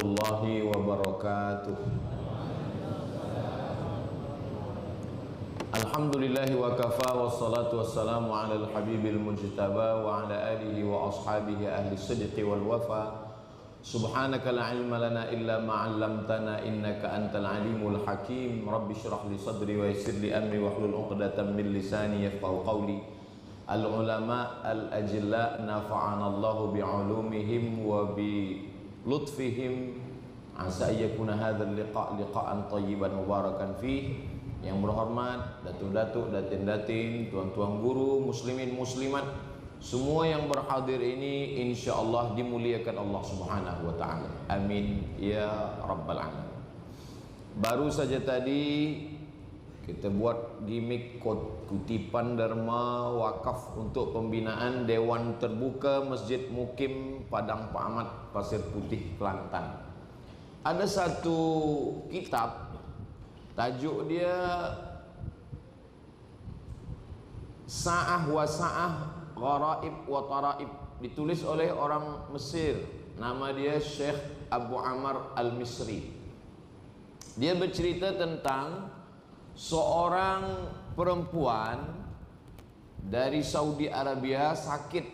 warahmatullahi wabarakatuh. Alhamdulillahi wa kafa wassalatu wassalamu ala al-habibil mujtaba wa ala alihi wa ashabihi ahli sidqi wal wafa. Subhanaka la ilma lana illa ma 'allamtana innaka antal alimul hakim. Rabbi shrah li sadri wa yassir li amri wahlul 'uqdatam min lisani yafqahu qawli. Al-ulama al-ajilla nafa'ana Allahu bi'ulumihim wa bi lutfihim. Asa yakuna hadzal liqa' liqa'an thayyiban mubarakan fih. Yang berhormat datuk-datuk, datin-datin, tuan-tuan guru, muslimin muslimat, semua yang berhadir ini insyaallah dimuliakan Allah Subhanahu wa taala. Amin ya rabbal alamin. Baru saja tadi kita buat gimmick kutipan derma wakaf untuk pembinaan Dewan Terbuka Masjid Mukim Padang Pak Ahmad Pasir Putih Kelantan. Ada satu kitab, tajuk dia Sa'ah wa Sa'ah Gharaib wa Taraib, ditulis oleh orang Mesir, nama dia Syekh Abu Amr Al-Misri. Dia bercerita tentang seorang perempuan dari Saudi Arabia sakit,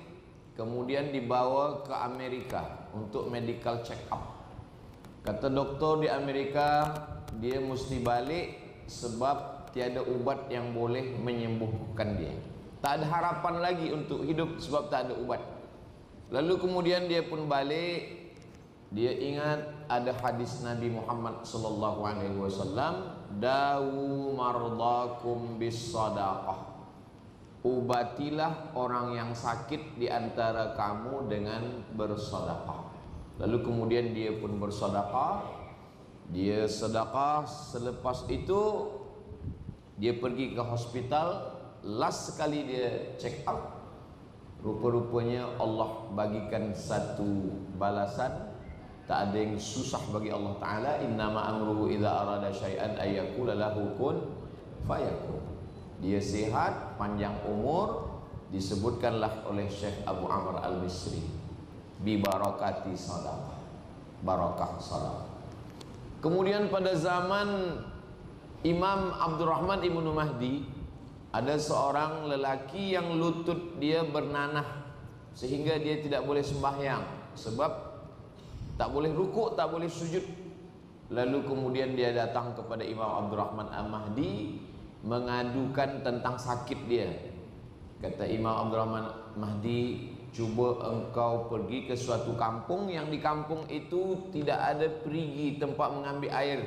kemudian dibawa ke Amerika untuk medical check up. Kata doktor di Amerika, dia mesti balik sebab tiada ubat yang boleh menyembuhkan dia. Tak ada harapan lagi untuk hidup sebab tak ada ubat. Lalu kemudian dia pun balik. Dia ingat ada hadis Nabi Muhammad sallallahu alaihi wasallam, dawu mardakum bis sadaqah. Ubatilah orang yang sakit di antara kamu dengan bersedekah. Lalu kemudian dia pun bersedekah. Dia sedekah, selepas itu dia pergi ke hospital, last sekali dia check up. Rupa-rupanya Allah bagikan satu balasan. Tak ada yang susah bagi Allah Ta'ala. Innama amruhu idza arada syai'an ayyakula lahu kun fayakun. Dia sehat, panjang umur, disebutkanlah oleh Syekh Abu Amr Al-Misri, bi barakati sadaqah, barakah sadaqah. Kemudian pada zaman Imam Abdurrahman Ibnu Mahdi, ada seorang lelaki yang lutut dia bernanah sehingga dia tidak boleh sembahyang, sebab tak boleh rukuk, tak boleh sujud. Lalu kemudian dia datang kepada Imam Abdurrahman Al-Mahdi mengadukan tentang sakit dia. Kata Imam Abdurrahman Mahdi, cuba engkau pergi ke suatu kampung yang di kampung itu tidak ada perigi, tempat mengambil air,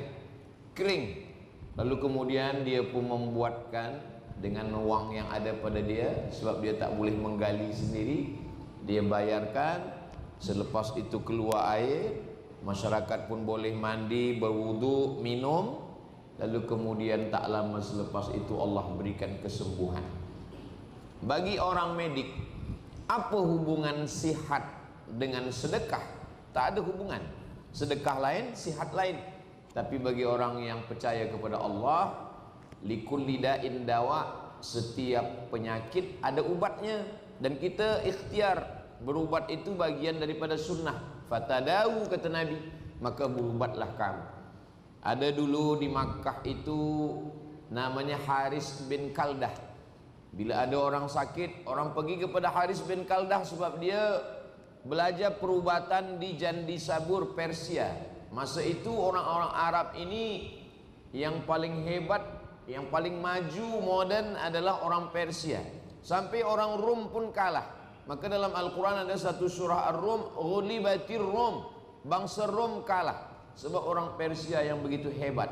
kering. Lalu kemudian dia pun membuatkan dengan wang yang ada pada dia, sebab dia tak boleh menggali sendiri. Dia bayarkan, selepas itu keluar air, masyarakat pun boleh mandi, berwudu, minum. Lalu kemudian tak lama selepas itu Allah berikan kesembuhan. Bagi orang medik, apa hubungan sihat dengan sedekah? Tak ada hubungan. Sedekah lain, sihat lain. Tapi bagi orang yang percaya kepada Allah, likulli da'in dawa, setiap penyakit ada ubatnya, dan kita ikhtiar. Berubat itu bagian daripada sunnah. Fatadawu, kata Nabi, maka berubatlah kamu. Ada dulu di Makkah itu namanya Haris bin Kaldah. Bila ada orang sakit, orang pergi kepada Haris bin Kaldah sebab dia belajar perubatan di Jandisabur, Persia. Masa itu orang-orang Arab ini yang paling hebat, yang paling maju modern adalah orang Persia. Sampai orang Rum pun kalah. Maka dalam Al-Quran ada satu surah Ar-Rum, ghulibatir Rum, bangsa Rum kalah sebab orang Persia yang begitu hebat.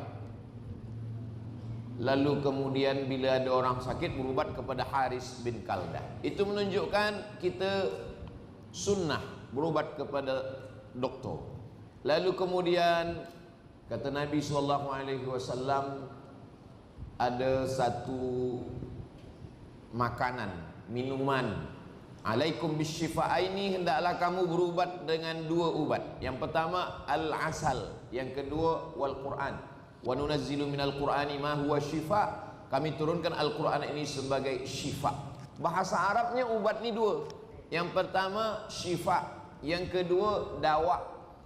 Lalu kemudian bila ada orang sakit, berubat kepada Haris bin Kaldah. Itu menunjukkan kita sunnah berubat kepada doktor. Lalu kemudian kata Nabi SAW, ada satu makanan, minuman, alaikum bisyifa'aini, hendaklah kamu berubat dengan dua ubat. Yang pertama al-asal, yang kedua wal Quran. Wa nunazzilu minal Qur'ani ma huwa syifa. Kami turunkan Al-Quran ini sebagai syifa. Bahasa Arabnya ubat ni dua. Yang pertama syifa, yang kedua dawa.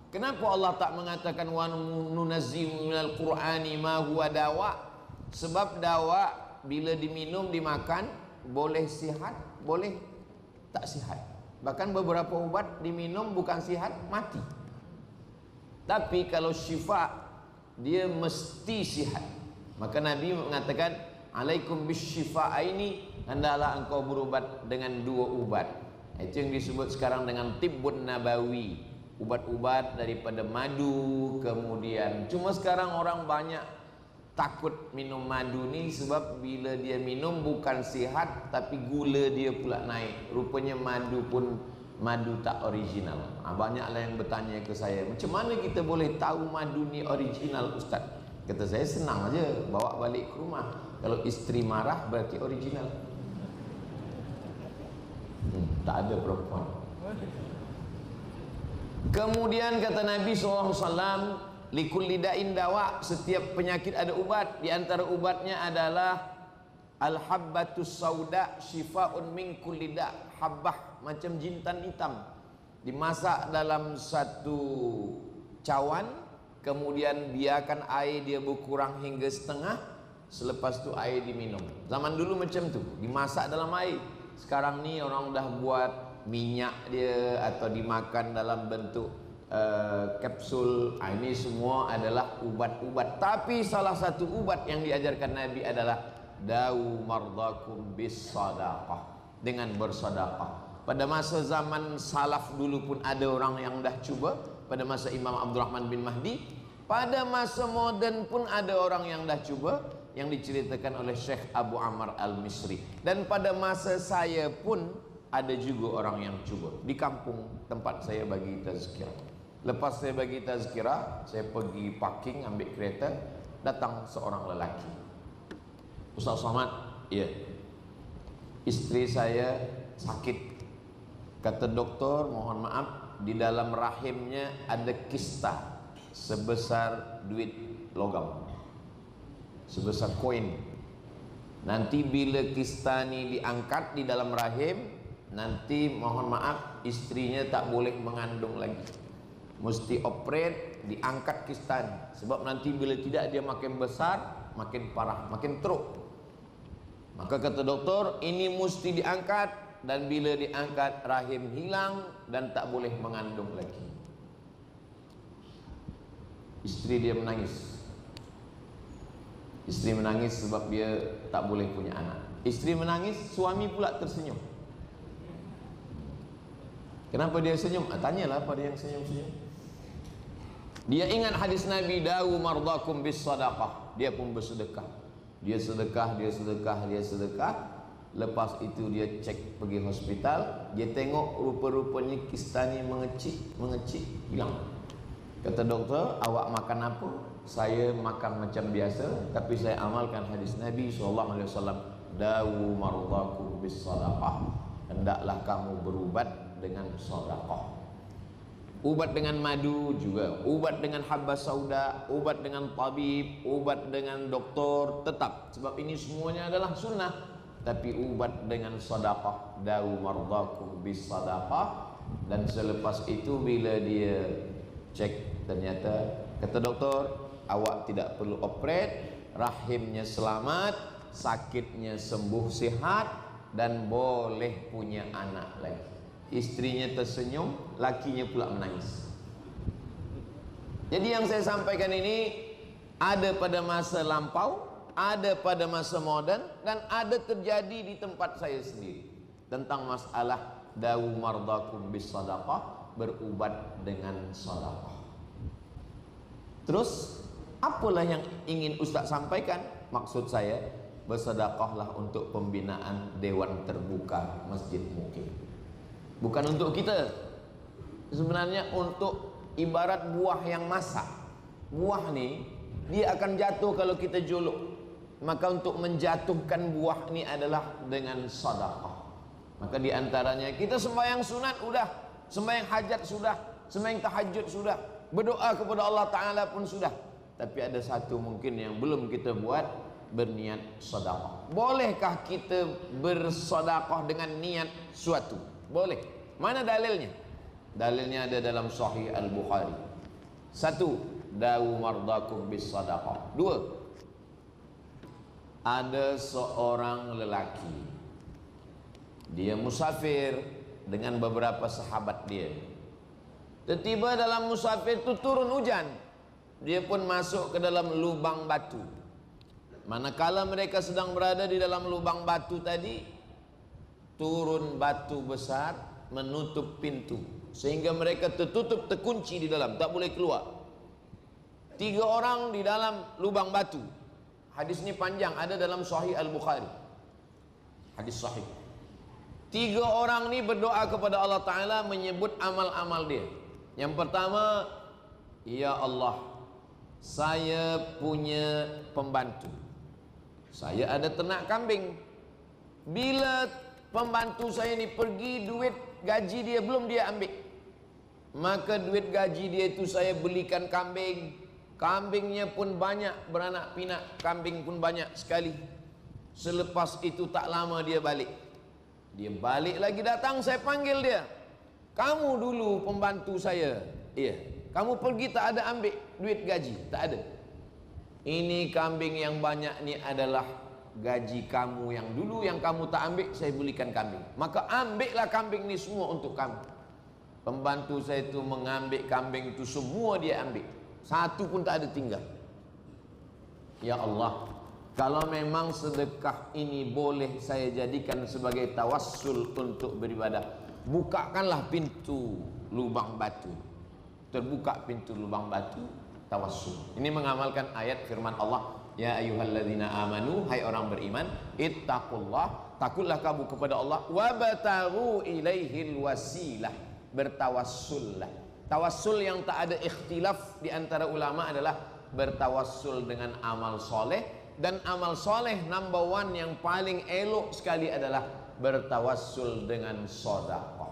Kenapa Allah tak mengatakan wa nunazzilu minal qur'ani ma huwa dawa? Sebab dawa bila diminum, dimakan boleh sihat, boleh tak sihat. Bahkan beberapa obat diminum bukan sihat, mati. Tapi kalau syifa, dia mesti sihat. Maka Nabi mengatakan, alaikum bisyifa'aini, hendaklah engkau berubat dengan 2 ubat. Itu yang disebut sekarang dengan tibbun nabawi, ubat-ubat daripada madu. Kemudian cuma sekarang orang banyak takut minum madu ni, sebab bila dia minum bukan sihat, tapi gula dia pula naik. Rupanya madu pun madu tak original. Banyaklah yang bertanya ke saya, macam mana kita boleh tahu madu ni original, Ustaz? Kata saya, senang aja, bawa balik ke rumah. Kalau isteri marah berarti original. Tak ada perempuan. Kemudian kata Nabi SAW, likulli da'in dawa, setiap penyakit ada ubat. Di antara ubatnya adalah al-habbatus sauda syifa'un min kulli da'. Habbah macam jintan hitam, dimasak dalam satu cawan, kemudian biarkan air dia berkurang hingga setengah, selepas tu air diminum. Zaman dulu macam tu, dimasak dalam air. Sekarang ni orang dah buat minyak dia atau dimakan dalam bentuk kapsul. Ini semua adalah ubat-ubat. Tapi salah satu ubat yang diajarkan Nabi adalah dawu mardakum bis sadaqah, dengan bersedekah. Pada masa zaman salaf dulu pun ada orang yang dah cuba, pada masa Imam Abdurrahman bin Mahdi. Pada masa moden pun ada orang yang dah cuba, yang diceritakan oleh Syekh Abu Ammar Al-Misri. Dan pada masa saya pun ada juga orang yang cuba. Di kampung tempat saya bagi tazkirah. Lepas saya bagi tazkirah, saya pergi parking, ambil kereta, datang seorang lelaki. Ustaz Somad, ya, isteri saya sakit. Kata doktor, mohon maaf, di dalam rahimnya ada kista sebesar duit logam, sebesar koin. Nanti bila kista ni diangkat di dalam rahim, nanti mohon maaf, istrinya tak boleh mengandung lagi. Mesti operate, diangkat kista ni. Sebab nanti bila tidak, dia makin besar, makin parah, makin teruk. Maka kata doktor, ini mesti diangkat, dan bila diangkat rahim hilang dan tak boleh mengandung lagi. Isteri dia menangis. Isteri menangis sebab dia tak boleh punya anak. Isteri menangis, suami pula tersenyum. Kenapa dia senyum? Tanyalah pada yang senyum-senyum. Dia ingat hadis Nabi, dawu mardakum bis sadaqah. Dia pun bersedekah. Dia sedekah, dia sedekah, dia sedekah. Lepas itu dia cek pergi hospital. Dia tengok rupa-rupanya kista ni mengecil, hilang. Kata doktor, awak makan apa? Saya makan macam biasa, tapi saya amalkan hadis Nabi SAW, dawu mardakum bis sadaqah. Hendaklah kamu berubat dengan sedekah. Ubat dengan madu juga, ubat dengan habbah sauda, ubat dengan tabib, ubat dengan doktor, tetap. Sebab ini semuanya adalah sunnah. Tapi ubat dengan sedekah, dawu mardakum bis sadaqah. Dan selepas itu bila dia cek, ternyata kata doktor, awak tidak perlu operate, rahimnya selamat, sakitnya sembuh sihat, dan boleh punya anak lagi. Istrinya tersenyum, lakinya pula menangis. Jadi yang saya sampaikan ini ada pada masa lampau, ada pada masa moden, dan ada terjadi di tempat saya sendiri. Tentang masalah dawu mardakum bis sadaqah, berubat dengan sedekah. Terus apalah yang ingin Ustaz sampaikan? Maksud saya, bersedekahlah untuk pembinaan Dewan Terbuka Masjid Mukim. Bukan untuk kita. Sebenarnya untuk ibarat buah yang masak. Buah ni dia akan jatuh kalau kita jolok. Maka untuk menjatuhkan buah ni adalah dengan sedekah. Maka di antaranya kita sembahyang sunat sudah, sembahyang hajat sudah, sembahyang tahajud sudah, berdoa kepada Allah Ta'ala pun sudah. Tapi ada satu mungkin yang belum kita buat, berniat sedekah. Bolehkah kita bersedekah dengan niat suatu? Boleh. Mana dalilnya? Dalilnya ada dalam Sahih Al-Bukhari. Satu, dawu mardakum bis sadaqah. Dua, ada seorang lelaki, dia musafir dengan beberapa sahabat dia. Tiba-tiba dalam musafir itu turun hujan. Dia pun masuk ke dalam lubang batu. Manakala mereka sedang berada di dalam lubang batu tadi, turun batu besar menutup pintu, sehingga mereka tertutup, terkunci di dalam, tak boleh keluar. 3 orang di dalam lubang batu. Hadis ini panjang, ada dalam Sahih Al-Bukhari. Hadis sahih. 3 orang ini berdoa kepada Allah Ta'ala, menyebut amal-amal dia. Yang pertama, ya Allah, saya punya pembantu. Saya ada ternak kambing. Bila pembantu saya ini pergi, duit gaji dia belum dia ambil, maka duit gaji dia itu saya belikan kambing. Kambingnya pun banyak, beranak pinak, kambing pun banyak sekali. Selepas itu tak lama dia balik. Dia balik lagi datang, saya panggil dia. Kamu dulu pembantu saya. Iya. Kamu pergi tak ada ambil duit gaji, tak ada. Ini kambing yang banyak ni adalah gaji kamu yang dulu yang kamu tak ambil, saya belikan kambing. Maka ambillah kambing ni semua untuk kamu. Pembantu saya itu mengambil kambing itu semua, dia ambil. Satu pun tak ada tinggal. Ya Allah, kalau memang sedekah ini boleh saya jadikan sebagai tawassul untuk beribadah, bukakanlah pintu lubang batu. Terbuka pintu lubang batu, tawassul. Ini mengamalkan ayat firman Allah, ya ayyuhalladzina amanu, hai orang beriman, ittaqullah, takutlah kamu kepada Allah, wabtaghu ilaihil wasilah, bertawassullah. Tawassul yang tak ada ikhtilaf di antara ulama adalah bertawassul dengan amal soleh. Dan amal soleh number 1 yang paling elok sekali adalah bertawassul dengan sedekah.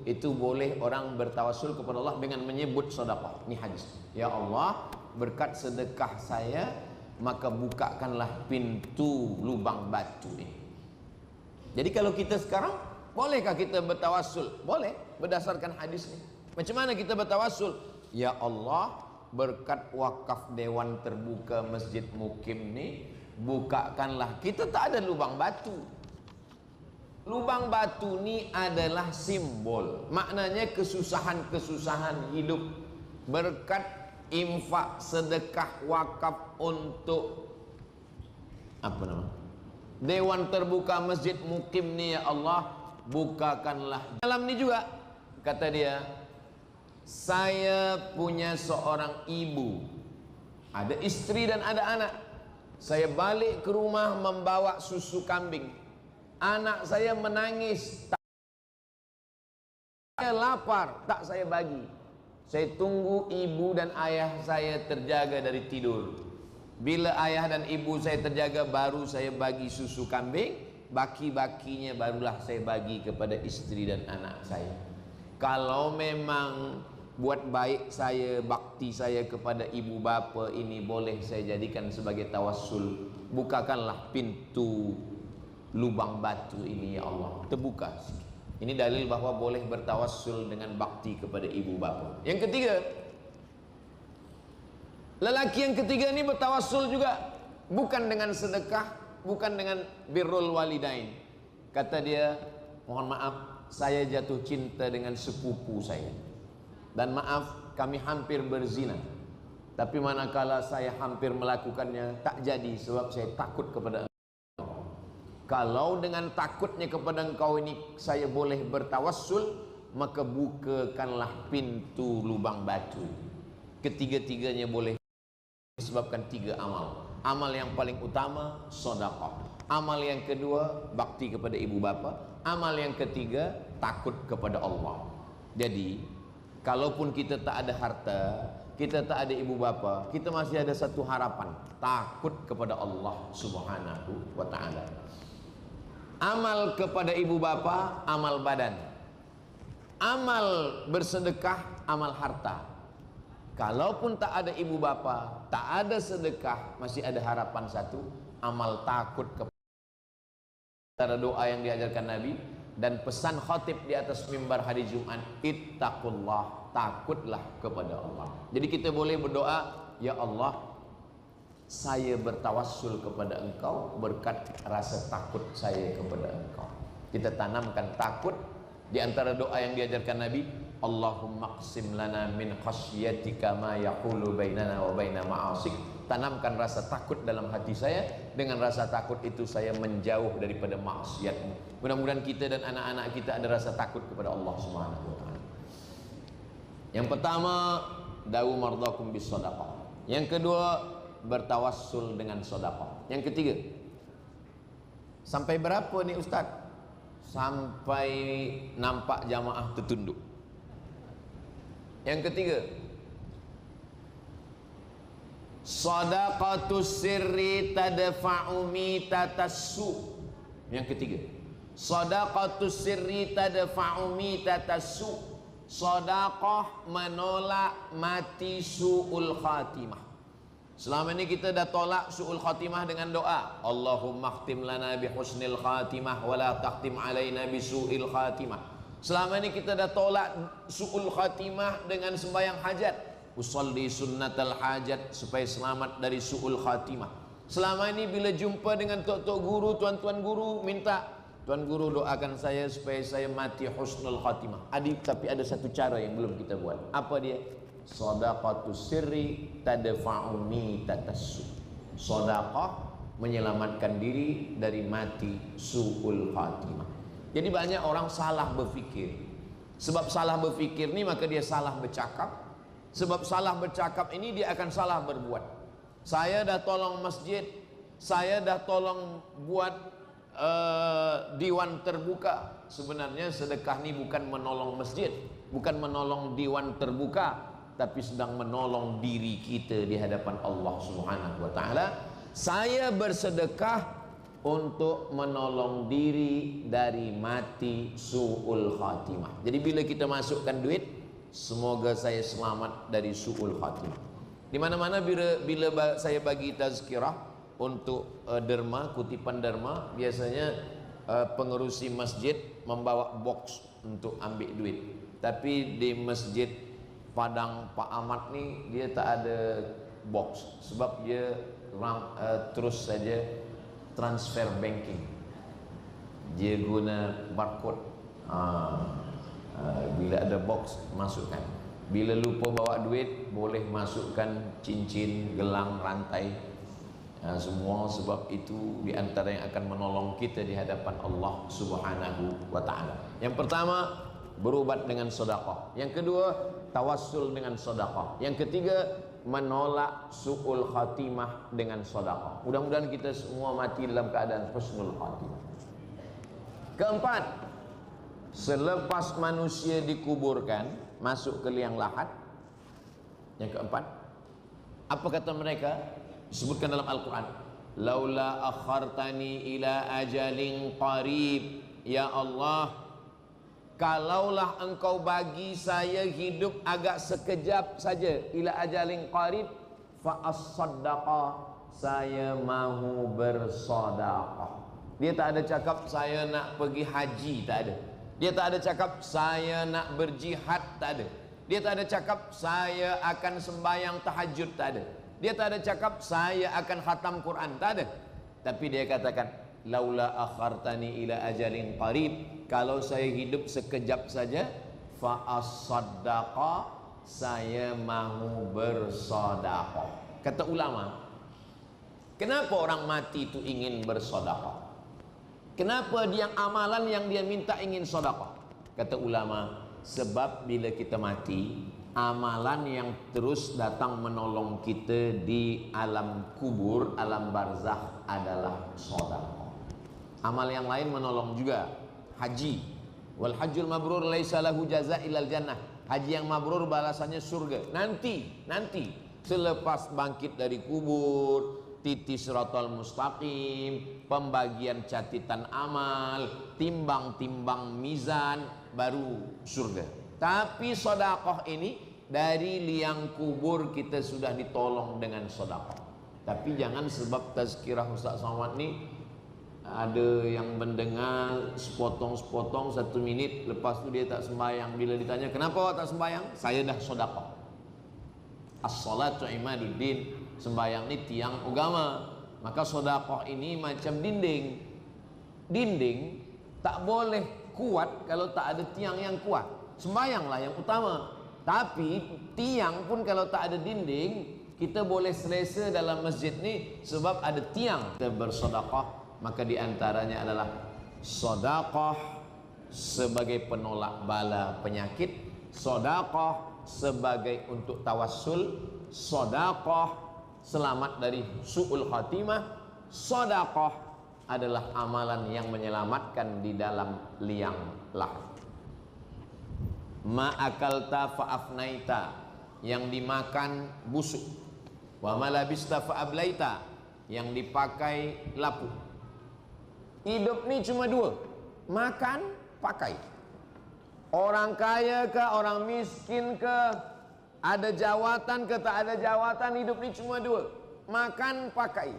Itu boleh orang bertawassul kepada Allah dengan menyebut sedekah. Ini hadis. Ya Allah, berkat sedekah saya, maka bukakanlah pintu lubang batu ini. Jadi kalau kita sekarang, bolehkah kita bertawassul? Boleh, berdasarkan hadis ini. Macam mana kita bertawassul? Ya Allah, berkat wakaf Dewan Terbuka Masjid Mukim ni, bukakanlah. Kita tak ada lubang batu. Lubang batu ni adalah simbol, maknanya kesusahan-kesusahan hidup. Berkat infak, sedekah, wakaf untuk apa nama? Dewan Terbuka Masjid Mukim ni, ya Allah, bukakanlah. Dalam ni juga kata dia, saya punya seorang ibu, ada istri dan ada anak. Saya balik ke rumah membawa susu kambing. Anak saya menangis, saya lapar, tak saya bagi. Saya tunggu ibu dan ayah saya terjaga dari tidur. Bila ayah dan ibu saya terjaga, baru saya bagi susu kambing. Baki-bakinya barulah saya bagi kepada istri dan anak saya. Kalau memang buat baik saya, bakti saya kepada ibu bapa ini boleh saya jadikan sebagai tawassul, bukakanlah pintu lubang batu ini, ya Allah, terbuka. Ini dalil bahwa boleh bertawassul dengan bakti kepada ibu bapa. Yang ketiga, lelaki yang ketiga ini bertawassul juga, bukan dengan sedekah, bukan dengan birrul walidain. Kata dia, mohon maaf, saya jatuh cinta dengan sepupu saya, dan maaf, kami hampir berzina. Tapi manakala saya hampir melakukannya, tak jadi sebab saya takut kepada. Kalau dengan takutnya kepada engkau ini saya boleh bertawassul, maka bukakanlah pintu lubang batu. Ketiga-tiganya boleh disebabkan 3 amal. Amal yang paling utama, sedekah. Amal yang kedua, bakti kepada ibu bapa. Amal yang ketiga, takut kepada Allah. Jadi, kalaupun kita tak ada harta, kita tak ada ibu bapa, kita masih ada satu harapan, takut kepada Allah Subhanahu wa ta'ala. Amal kepada ibu bapa, amal badan. Amal bersedekah, amal harta. Kalaupun tak ada ibu bapa, tak ada sedekah, masih ada harapan satu, amal takut kepada. Antara doa yang diajarkan Nabi dan pesan khatib di atas mimbar hari Jumat, ittaqullah, takutlah kepada Allah. Jadi kita boleh berdoa, ya Allah, saya bertawassul kepada Engkau berkat rasa takut saya kepada Engkau. Kita tanamkan takut di antara doa yang diajarkan Nabi, Allahumma qsim lana min khasyatika ma yaqulu bainana wa baina ma'asik. Tanamkan rasa takut dalam hati saya. Dengan rasa takut itu saya menjauh daripada maksiatmu. Mudah-mudahan kita dan anak-anak kita ada rasa takut kepada Allah Subhanahu wa taala. Yang pertama, dawu mardakum bis shadaqah. Yang kedua, bertawassul dengan sedekah. Yang ketiga, sampai berapa nih Ustaz? Sampai nampak jamaah tertunduk. Yang ketiga, shadaqatus sirri tadfa'u mitatassu. Yang ketiga, shadaqatus sirri tadfa'u mitatassu. Sedekah menolak mati su'ul khatimah. Selama ini kita dah tolak su'ul khatimah dengan doa, Allahumma khtim lana bi husnil khatimah wa la takhtim alaina bi su'il khatimah. Selama ini kita dah tolak su'ul khatimah dengan sembahyang hajat, usolli sunnatal hajat, supaya selamat dari su'ul khatimah. Selama ini bila jumpa dengan tok-tok guru, tuan-tuan guru, minta, tuan guru doakan saya supaya saya mati husnul khatimah. Tapi ada satu cara yang belum kita buat. Apa dia? Shadaqatus sirri tadfa'u mitatassu. Sedekah menyelamatkan diri dari mati su'ul khatimah. Jadi banyak orang salah berfikir. Sebab salah berfikir ni maka dia salah bercakap. Sebab salah bercakap ini dia akan salah berbuat. Saya dah tolong masjid, saya dah tolong buat diwan terbuka. Sebenarnya sedekah ni bukan menolong masjid, bukan menolong diwan terbuka, tapi sedang menolong diri kita di hadapan Allah Subhanahu wa taala. Saya bersedekah untuk menolong diri dari mati su'ul khatimah. Jadi bila kita masukkan duit, semoga saya selamat dari su'ul khatimah. Di mana-mana bila saya bagi tazkirah untuk derma, kutipan derma, biasanya pengerusi masjid membawa box untuk ambil duit. Tapi di masjid Padang Pak Ahmad ni dia tak ada box, sebab dia terus saja transfer banking. Dia guna barcode. Bila ada box masukkan. Bila lupa bawa duit boleh masukkan cincin, gelang, rantai, semua, sebab itu di antara yang akan menolong kita di hadapan Allah Subhanahu wa taala. Yang pertama, berubat dengan sedekah. Yang kedua, tawassul dengan sedekah. Yang ketiga, menolak su'ul khatimah dengan sedekah. Mudah-mudahan kita semua mati dalam keadaan husnul khatimah. Keempat, selepas manusia dikuburkan masuk ke liang lahat. Yang keempat, apa kata mereka? Disebutkan dalam Al-Quran, laula akhartani ila ajalin qarib, ya Allah, kalaulah engkau bagi saya hidup agak sekejap saja, ila ajalin qarib, fa as-saddaqa, saya mahu bersedekah. Dia tak ada cakap saya nak pergi haji, tak ada. Dia tak ada cakap saya nak berjihad, tak ada. Dia tak ada cakap saya akan sembahyang tahajud, tak ada. Dia tak ada cakap saya akan khatam Quran, tak ada. Tapi dia katakan, laula akhartani ila ajalin qarib, kalau saya hidup sekejap saja, fa as-saddaqa, saya mahu bersedekah. Kata ulama, kenapa orang mati itu ingin bersedekah? Kenapa dia amalan yang dia minta ingin sedekah? Kata ulama, sebab bila kita mati, amalan yang terus datang menolong kita di alam kubur, alam barzakh adalah sedekah. Amal yang lain menolong juga. Haji, wal hajjul mabrur laisa lahu jazaa illal jannah. Haji yang mabrur balasannya surga. Nanti selepas bangkit dari kubur, titis siratal mustaqim, pembagian catatan amal, timbang-timbang mizan, baru surga. Tapi sedekah ini dari liang kubur kita sudah ditolong dengan sedekah. Tapi jangan sebab tazkirah Ustaz Somad ni Ada yang mendengar sepotong-sepotong 1 minit, lepas tu dia tak sembahyang. Bila ditanya, kenapa awak tak sembahyang? Saya dah sedekah. As-salatu imaduddin, sembahyang ni tiang agama. Maka sedekah ini macam dinding. Dinding tak boleh kuat kalau tak ada tiang yang kuat. Sembahyanglah yang utama. Tapi tiang pun kalau tak ada dinding, kita boleh selesa dalam masjid ni sebab ada tiang. Kita bersedekah, maka diantaranya adalah sedekah sebagai penolak bala penyakit, sedekah sebagai untuk tawassul, sedekah selamat dari su'ul khatimah, sedekah adalah amalan yang menyelamatkan di dalam liang lahat. Ma akalta fa'afnaita, yang dimakan busuk. Wa malabista fa'ablaita, yang dipakai lapuk. Hidup ni cuma dua, makan, pakai. Orang kaya ke, orang miskin ke, ada jawatan ke tak ada jawatan, hidup ni cuma dua, makan, pakai.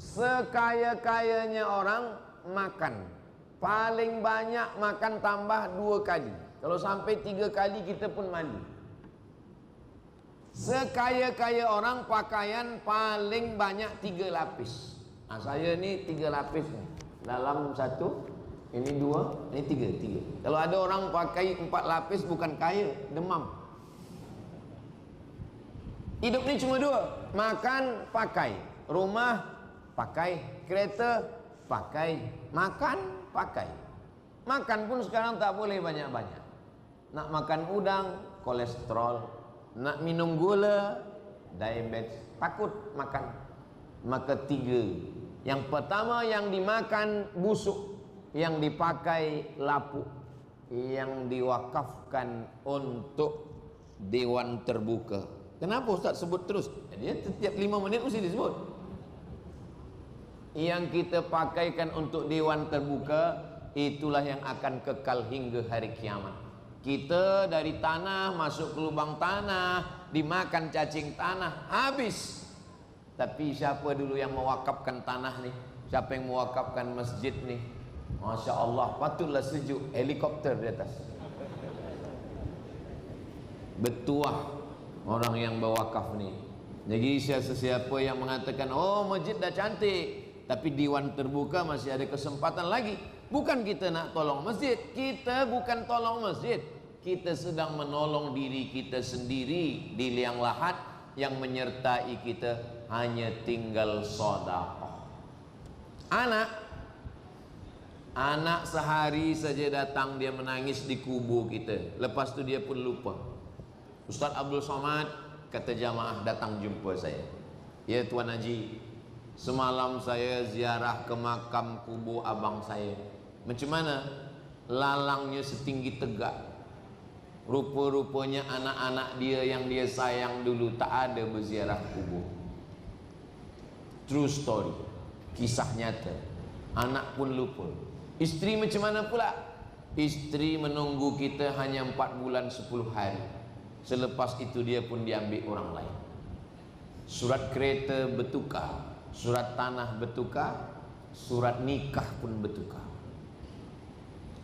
Sekaya-kayanya orang makan, paling banyak makan tambah 2 kali. Kalau sampai 3 kali kita pun malu. Sekaya-kaya orang pakaian paling banyak 3 lapis. Nah, saya ni 3 lapis ni. Dalam 1, ini 2, ini 3. Kalau ada orang pakai 4 lapis bukan kaya, demam. Hidup ni cuma 2, makan, pakai. Rumah, pakai. Kereta, pakai. Makan, pakai. Makan pun sekarang tak boleh banyak-banyak. Nak makan udang, kolesterol. Nak minum gula, diabetes. Takut makan. Maka 3. Yang pertama yang dimakan busuk, yang dipakai lapuk, yang diwakafkan untuk dewan terbuka. Kenapa Ustaz sebut terus? Dia setiap 5 menit mesti disebut. Yang kita pakaikan untuk dewan terbuka, itulah yang akan kekal hingga hari kiamat. Kita dari tanah masuk ke lubang tanah, dimakan cacing tanah, habis. Tapi siapa dulu yang mewakafkan tanah ni? Siapa yang mewakafkan masjid ni? Masya Allah, patutlah sejuk, helikopter di atas. Bertuah orang yang berwakaf ni. Jadi siapa yang mengatakan, oh masjid dah cantik, tapi diwan terbuka masih ada kesempatan lagi. Bukan kita nak tolong masjid, kita bukan tolong masjid, kita sedang menolong diri kita sendiri di liang lahat. Yang menyertai kita hanya tinggal sedekah. Anak sehari saja datang dia menangis di kubur kita, lepas tu dia pun lupa. Ustaz Abdul Somad, kata jamaah datang jumpa saya, ya Tuan Haji, semalam saya ziarah ke makam kubur abang saya. Macam mana? Lalangnya setinggi tegak. Rupa-rupanya anak-anak dia yang dia sayang dulu tak ada berziarah kubur. True story, kisah nyata. Anak pun lupa. Isteri macam mana pula? Isteri menunggu kita hanya 4 bulan 10 hari. Selepas itu dia pun diambil orang lain. Surat kereta bertukar, surat tanah bertukar, surat nikah pun bertukar.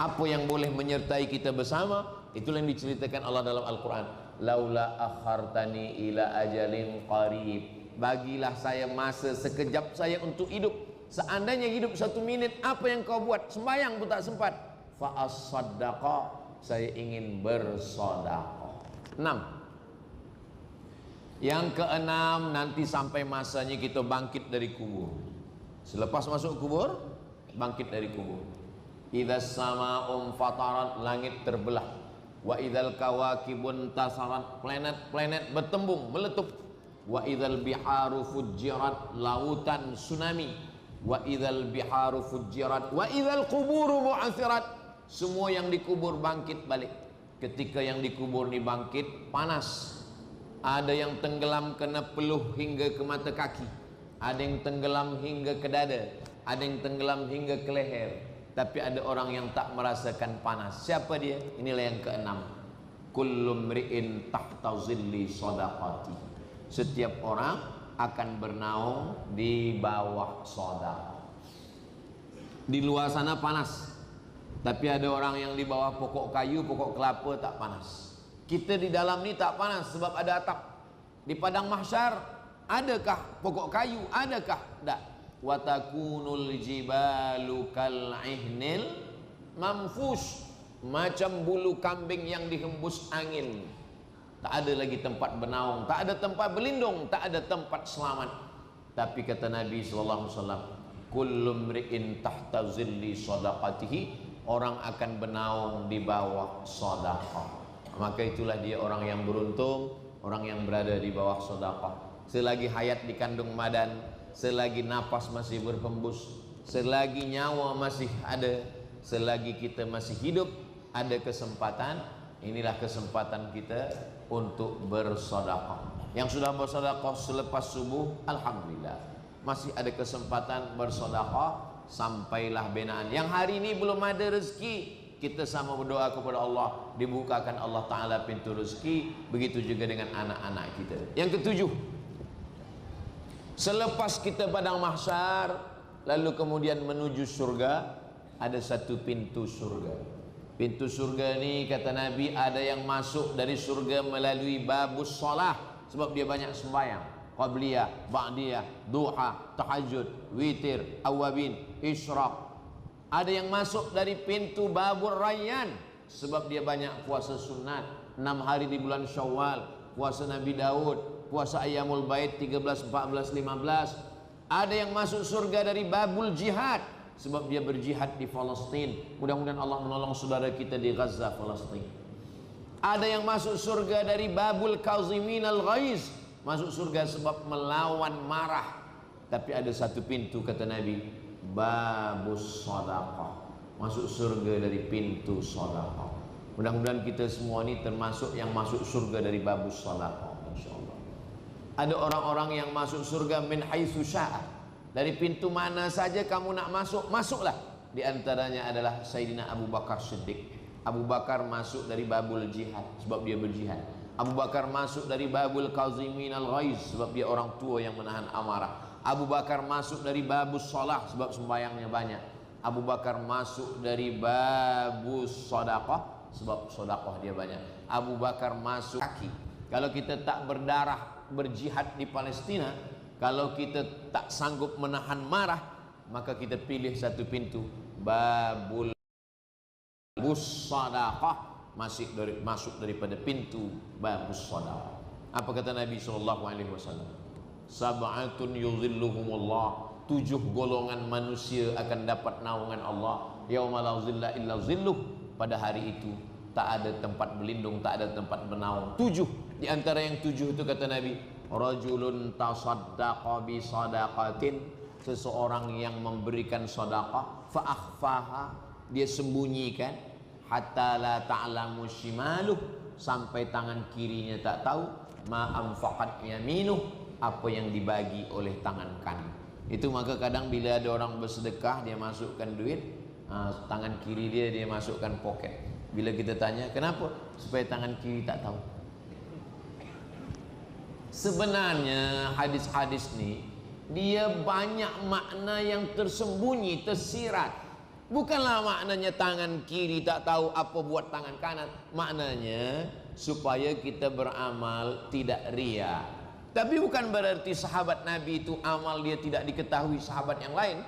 Apa yang boleh menyertai kita bersama? Itulah yang diceritakan Allah dalam Al-Quran. Laula akhartani ila ajalin qarib, bagilah saya masa sekejap saya untuk hidup. Seandainya hidup 1 minit, apa yang kau buat? Sembahyang pun tak sempat. Fa as-saddaqa, saya ingin bersedekah. 6. Yang keenam, nanti sampai masanya kita bangkit dari kubur. Selepas masuk kubur, bangkit dari kubur. Idza sama'um fatarat, langit terbelah. Wa idzal kawakibun tasarat, planet-planet bertembung, meletup. Wa idzal biharu fujirat, lautan tsunami. Wa idzal biharu fujirat, wa idzal quburu bu'athirat, semua yang dikubur bangkit balik. Ketika yang dikubur ni bangkit, panas. Ada yang tenggelam kena peluh hingga ke mata kaki, ada yang tenggelam hingga ke dada, ada yang tenggelam hingga ke leher. Tapi ada orang yang tak merasakan panas. Siapa dia? Inilah yang keenam. Kullu mri'in tahta zilli shadaqati, setiap orang akan bernaung di bawah sedekah. Di luar sana panas, tapi ada orang yang di bawah pokok kayu, pokok kelapa tak panas. Kita di dalam ni tak panas sebab ada atap. Di padang mahsyar adakah pokok kayu? Adakah? Tak. Wa takunul jibalu kal ihnil manfush, macam bulu kambing yang dihembus angin. Tak ada lagi tempat bernaung, tak ada tempat berlindung, tak ada tempat selamat. Tapi kata Nabi sallallahu alaihi wasallam, kullu mri'in tahta zilli sadaqatihi, orang akan bernaung di bawah sedekah. Maka itulah dia orang yang beruntung, orang yang berada di bawah sedekah. Selagi hayat dikandung badan, selagi napas masih berhembus, selagi nyawa masih ada, selagi kita masih hidup, ada kesempatan. Inilah kesempatan kita untuk bersedekah. Yang sudah bersedekah selepas subuh, alhamdulillah, masih ada kesempatan bersedekah sampailah binaan. Yang hari ini belum ada rezeki, kita sama berdoa kepada Allah, dibukakan Allah Ta'ala pintu rezeki. Begitu juga dengan anak-anak kita. Yang ketujuh, selepas kita padang mahsyar lalu kemudian menuju surga, ada satu pintu surga. Pintu surga ni kata Nabi, ada yang masuk dari surga melalui babus solah, sebab dia banyak sembahyang, qabliyah, ba'diyah, duha, tahajud, witir, awabin, isyraq. Ada yang masuk dari pintu babur rayyan, sebab dia banyak puasa sunat, 6 hari di bulan Syawal, puasa Nabi Daud, puasa Ayyamul Bait 13, 14, 15. Ada yang masuk surga dari babul jihad, sebab dia berjihad di Palestin. Mudah-mudahan Allah menolong saudara kita di Gaza, Palestin. Ada yang masuk surga dari babul kazimin al-ghaiz, masuk surga sebab melawan marah. Tapi ada satu pintu kata Nabi, babus sadaqah, masuk surga dari pintu sadaqah. Mudah-mudahan kita semua ni termasuk yang masuk surga dari babus sadaqah, insyaallah. Ada orang-orang yang masuk surga min haitsu syaa, dari pintu mana saja kamu nak masuk, masuklah. Di antaranya adalah Sayyidina Abu Bakar Siddiq. Abu Bakar masuk dari babul jihad sebab dia berjihad. Abu Bakar masuk dari babul kazimin al-ghaiz sebab dia orang tua yang menahan amarah. Abu Bakar masuk dari babus salah sebab sembahyangnya banyak. Abu Bakar masuk dari babus sedekah sebab sedekah dia banyak. Abu Bakar masuk kaki. Kalau kita tak berdarah berjihad di Palestina, kalau kita tak sanggup menahan marah, maka kita pilih satu pintu, babul sadaqah, masuk daripada pintu babus sadaqah. Apa kata Nabi SAW? Sab'atun yuzilluhumullah, 7 golongan manusia akan dapat naungan Allah. Yauma la zilla illa zilluh, pada hari itu tak ada tempat berlindung, tak ada tempat bernaung. 7. Di antara yang 7 itu kata Nabi, rajulun tasaddaqa bi sadaqatin, seseorang yang memberikan sedekah, fa akhfaha, dia sembunyikan, hatta la ta'lamu shimaluh, sampai tangan kirinya tak tahu, ma anfaqat yaminuh, apa yang dibagi oleh tangan kanan. Itu maka kadang bila ada orang bersedekah, dia masukkan duit, tangan kiri dia masukkan poket. Bila kita tanya kenapa, supaya tangan kiri tak tahu. Sebenarnya hadis-hadis ni dia banyak makna yang tersembunyi, tersirat. Bukanlah maknanya tangan kiri tak tahu apa buat tangan kanan. Maknanya supaya kita beramal tidak ria. Tapi bukan berarti sahabat Nabi itu amal dia tidak diketahui sahabat yang lain.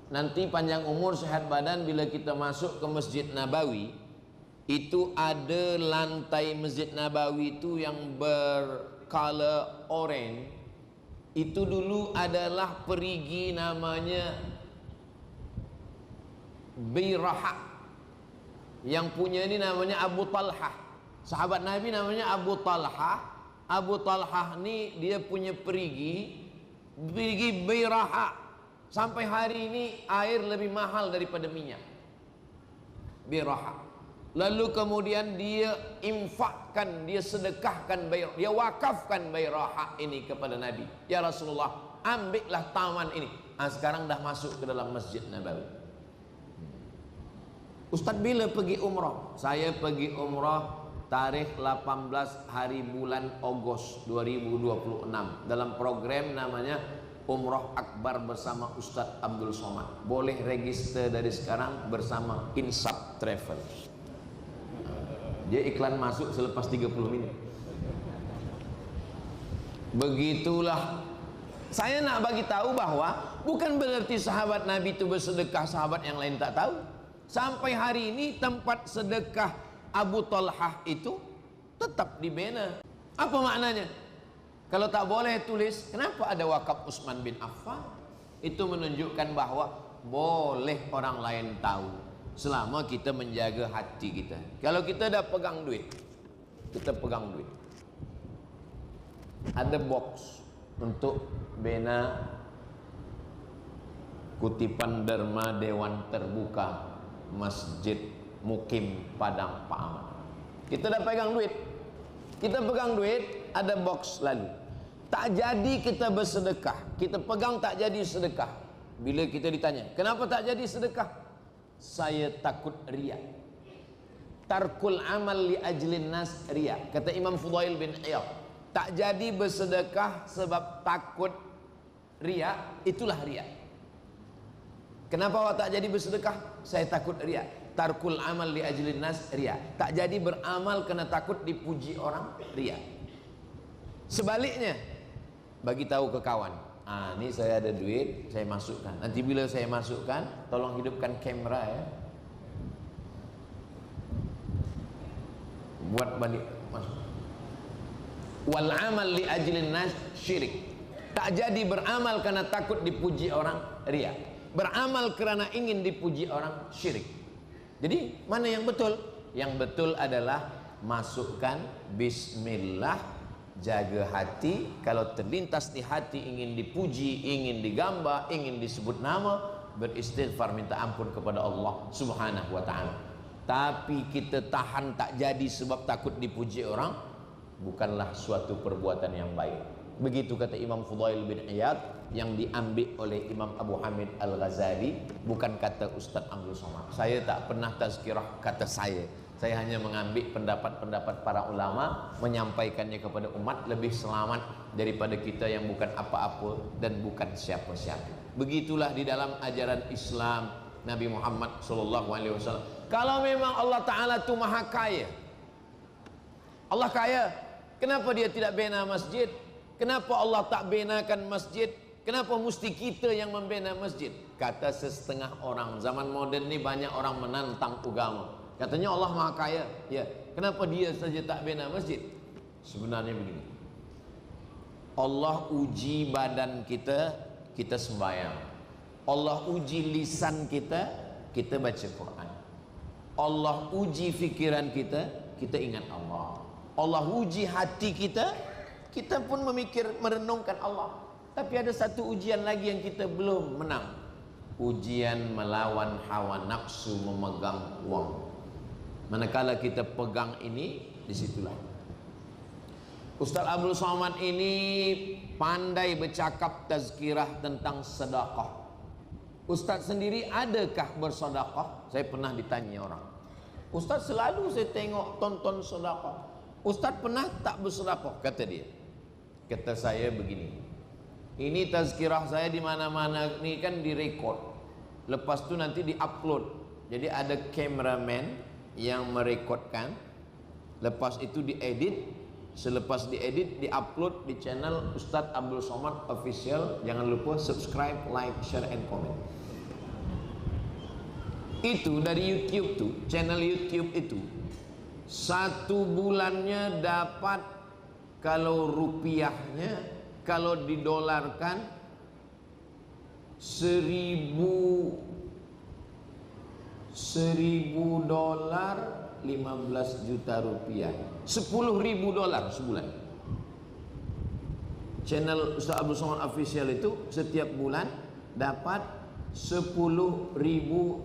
Nanti panjang umur sehat badan, bila kita masuk ke Masjid Nabawi, itu ada lantai Masjid Nabawi itu yang bercolor orange. Itu dulu adalah perigi namanya Biraha. Yang punya ini namanya Abu Talhah. Sahabat Nabi namanya Abu Talhah. Abu Talhah ni dia punya perigi Biraha. Sampai hari ini air lebih mahal daripada minyak. Biraha. Lalu kemudian dia infakkan, dia sedekahkan, dia wakafkan Biraha ini kepada Nabi. Ya Rasulullah, ambillah taman ini. Sekarang dah masuk ke dalam Masjid Nabawi. Ustaz bila pergi umrah? Saya pergi umrah tarikh 18 hari bulan Ogos 2026 dalam program namanya umroh akbar bersama Ustadz Abdul Somad. Boleh register dari sekarang bersama Insap Travel. Dia iklan masuk selepas 30 menit. Begitulah. Saya nak bagi tahu bahwa bukan berarti sahabat Nabi itu bersedekah, sahabat yang lain tak tahu. Sampai hari ini tempat sedekah Abu Talhah itu tetap dibina. Apa maknanya? Kalau tak boleh tulis, kenapa ada wakaf Utsman bin Affan? Itu menunjukkan bahwa boleh orang lain tahu selama kita menjaga hati kita. Kalau kita dah pegang duit, kita pegang duit. Ada box untuk bina kutipan Derma Dewan Terbuka Masjid Mukim Padang Pak Ahmad. Kita dah pegang duit. Kita pegang duit, ada box lalu. Tak jadi kita bersedekah. Kita pegang tak jadi sedekah. Bila kita ditanya, kenapa tak jadi sedekah? Saya takut riya. Tarkul amal li ajlin nas riya. Kata Imam Fudail bin Iyad, tak jadi bersedekah sebab takut riya, itulah riya. Kenapa awak tak jadi bersedekah? Saya takut riya. Tarkul amal li ajlin nas riya. Tak jadi beramal kerana takut dipuji orang, riya. Sebaliknya, bagi tahu ke kawan, ini saya ada duit, saya masukkan. Nanti bila saya masukkan, tolong hidupkan kamera ya. Buat balik masuk. Wal amal li ajlin nas syirik. Tak jadi beramal kerana takut dipuji orang, riya. Beramal kerana ingin dipuji orang, syirik. Jadi mana yang betul? Yang betul adalah masukkan bismillah, jaga hati. Kalau terlintas di hati ingin dipuji, ingin digambar, ingin disebut nama, beristighfar, minta ampun kepada Allah Subhanahu wa ta'ala. Tapi kita tahan tak jadi sebab takut dipuji orang, bukanlah suatu perbuatan yang baik. Begitu kata Imam Fudail bin Iyad, yang diambil oleh Imam Abu Hamid Al-Ghazali, bukan kata Ustaz Abdul Somad. Saya tak pernah tazkirah kata saya. Saya hanya mengambil pendapat-pendapat para ulama, menyampaikannya kepada umat, lebih selamat daripada kita yang bukan apa-apa dan bukan siapa-siapa. Begitulah di dalam ajaran Islam Nabi Muhammad SAW. Kalau memang Allah Ta'ala itu maha kaya, Allah kaya, kenapa dia tidak bina masjid? Kenapa Allah tak binakan masjid? Kenapa mesti kita yang membina masjid? Kata setengah orang, zaman moden ni banyak orang menantang agama. Katanya Allah maha kaya. Ya, kenapa dia saja tak bina masjid? Sebenarnya begini. Allah uji badan kita, kita sembahyang. Allah uji lisan kita, kita baca Quran. Allah uji fikiran kita, kita ingat Allah. Allah uji hati kita, kita pun merenungkan Allah. Tapi ada satu ujian lagi yang kita belum menang. Ujian melawan hawa nafsu memegang uang. Manakala kita pegang ini, disitulah Ustaz Abdul Somad ini pandai bercakap tazkirah tentang sedekah. Ustaz sendiri adakah bersedekah? Saya pernah ditanya orang, Ustaz selalu saya tengok tonton sedekah. Ustaz pernah tak bersedekah? Kata dia. Kata saya begini, ini tazkirah saya di mana-mana ni kan direkod. Lepas tu nanti diupload. Jadi ada kameraman yang merekodkan. Lepas itu diedit. Selepas diedit, diupload di channel Ustadz Abdul Somad Official. Jangan lupa subscribe, like, share, and comment. Itu dari YouTube tuh, channel YouTube itu, satu bulannya dapat, kalau rupiahnya, kalau didolarkan, 1000 dolar 15 juta rupiah, 10.000 dolar sebulan. Channel Ustaz Abdul Somad Official itu setiap bulan dapat 10.000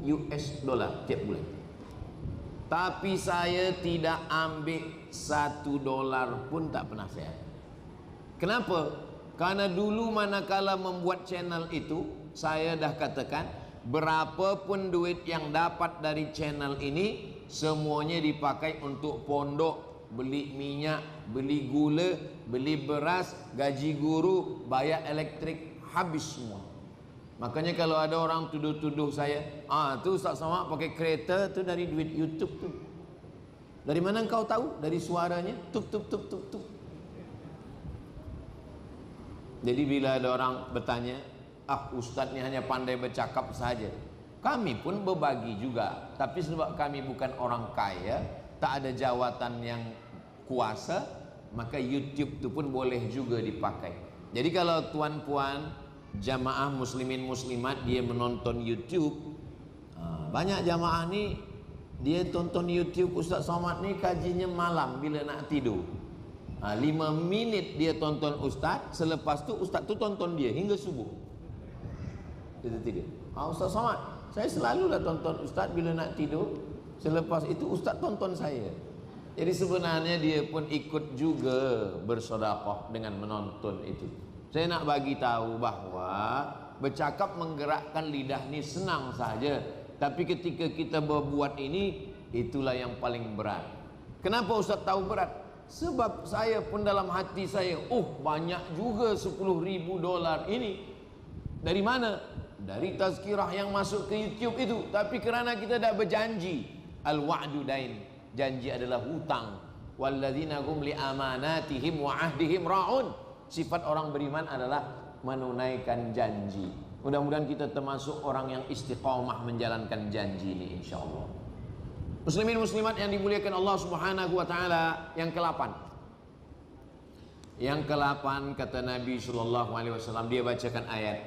US dollar tiap bulan. Tapi saya tidak ambil 1 dolar pun, tak pernah saya. Kenapa? Karena dulu manakala membuat channel itu, saya dah katakan, berapapun duit yang dapat dari channel ini, semuanya dipakai untuk pondok, beli minyak, beli gula, beli beras, gaji guru, bayar elektrik, habis semua. Makanya kalau ada orang tuduh-tuduh saya, tuh Ustaz Somad pakai kereta tuh dari duit YouTube tuh. Dari mana engkau tahu? Dari suaranya, tup tup tup tup tup. Jadi bila ada orang bertanya, Ustaz ini hanya pandai bercakap saja. Kami pun berbagi juga, tapi sebab kami bukan orang kaya, tak ada jawatan yang kuasa, maka YouTube itu pun boleh juga dipakai. Jadi kalau tuan-puan jamaah muslimin muslimat dia menonton YouTube, banyak jamaah ni dia tonton YouTube Ustaz Somad ni kajinya malam bila nak tidur. 5 minit dia tonton Ustaz, selepas tu Ustaz tu tonton dia hingga subuh. Dia tidur. Ustaz Somad, saya selalulah tonton Ustaz bila nak tidur, selepas itu Ustaz tonton saya. Jadi sebenarnya dia pun ikut juga bersedekah dengan menonton itu. Saya nak bagi tahu bahawa bercakap menggerakkan lidah ni senang saja, tapi ketika kita berbuat ini, itulah yang paling berat. Kenapa Ustaz tahu berat? Sebab saya pun dalam hati saya, banyak juga $10,000 ini. Dari mana? Dari tazkirah yang masuk ke YouTube itu. Tapi kerana kita dah berjanji, al-wa'du dain, janji adalah hutang. Walladzina hum li amanatihim wa ahdihim ra'un. Sifat orang beriman adalah menunaikan janji. Mudah-mudahan kita termasuk orang yang istiqamah menjalankan janji ini insyaallah. Muslimin muslimat yang dimuliakan Allah Subhanahu wa taala, yang ke-8. Yang ke-8 kata Nabi sallallahu alaihi wasallam, dia bacakan ayat,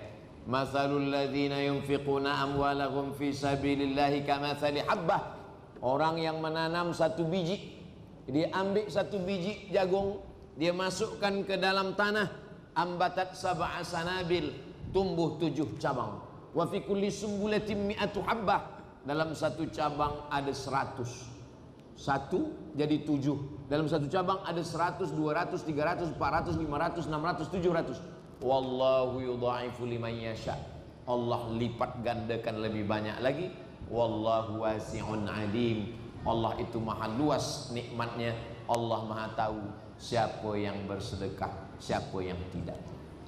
"Matsalul ladzina yunfiquna amwalahum fi sabilillahi kamatsali habbah." Orang yang menanam satu biji, dia ambil satu biji jagung, dia masukkan ke dalam tanah, ambatat sab'a sanabil, tumbuh 7 cabang. Wa fi kulli sumbulatin mi'atu habbah, dalam satu cabang ada 100. Satu jadi 7. Dalam satu cabang ada 100, 200, 300, 400, 500, 600, 700. Wallahu yudha'ifu liman yasha. Allah lipat gandakan lebih banyak lagi. Wallahu wasi'un alim. Allah itu maha luas nikmatnya. Allah maha tahu siapa yang bersedekah, siapa yang tidak.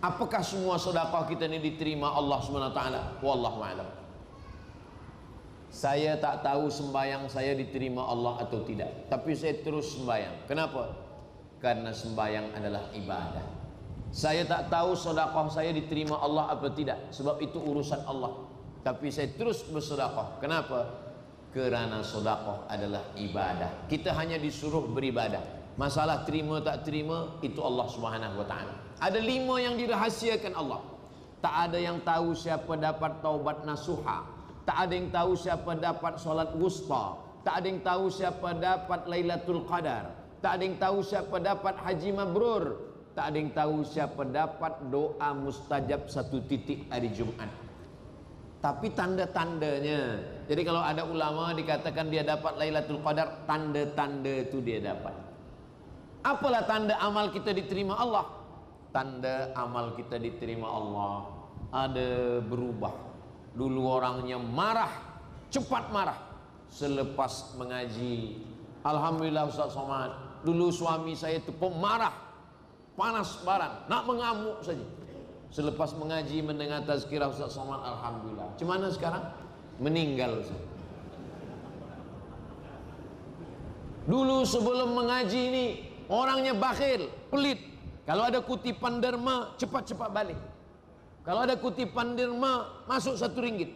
Apakah semua sedekah kita ini diterima Allah SWT? Wallahu a'lam. Saya tak tahu sembahyang saya diterima Allah atau tidak, tapi saya terus sembahyang. Kenapa? Karena sembahyang adalah ibadah. Saya tak tahu sedekah saya diterima Allah atau tidak, sebab itu urusan Allah. Tapi saya terus bersedekah. Kenapa? Kerana sedekah adalah ibadah. Kita hanya disuruh beribadah. Masalah terima tak terima itu Allah Subhanahu wa taala. Ada 5 yang dirahasiakan Allah. Tak ada yang tahu siapa dapat taubat nasuha. Tak ada yang tahu siapa dapat solat wusta. Tak ada yang tahu siapa dapat Lailatul Qadar. Tak ada yang tahu siapa dapat haji mabrur. Tak ada yang tahu siapa dapat doa mustajab 1 titik hari Jumaat. Tapi tanda-tandanya. Jadi kalau ada ulama dikatakan dia dapat Lailatul Qadar, tanda-tanda itu dia dapat. Apalah tanda amal kita diterima Allah? Tanda amal kita diterima Allah ada berubah. Dulu orangnya marah, cepat marah. Selepas mengaji, alhamdulillah Ustaz Somad, dulu suami saya itu pemarah, panas barang, nak mengamuk saja. Selepas mengaji mendengar tazkirah Ustaz Somad, alhamdulillah. Cemana sekarang? Meninggal Ustaz. Dulu sebelum mengaji ini orangnya bakhil, pelit. Kalau ada kutipan derma, cepat-cepat balik. Kalau ada kutipan derma, masuk RM1.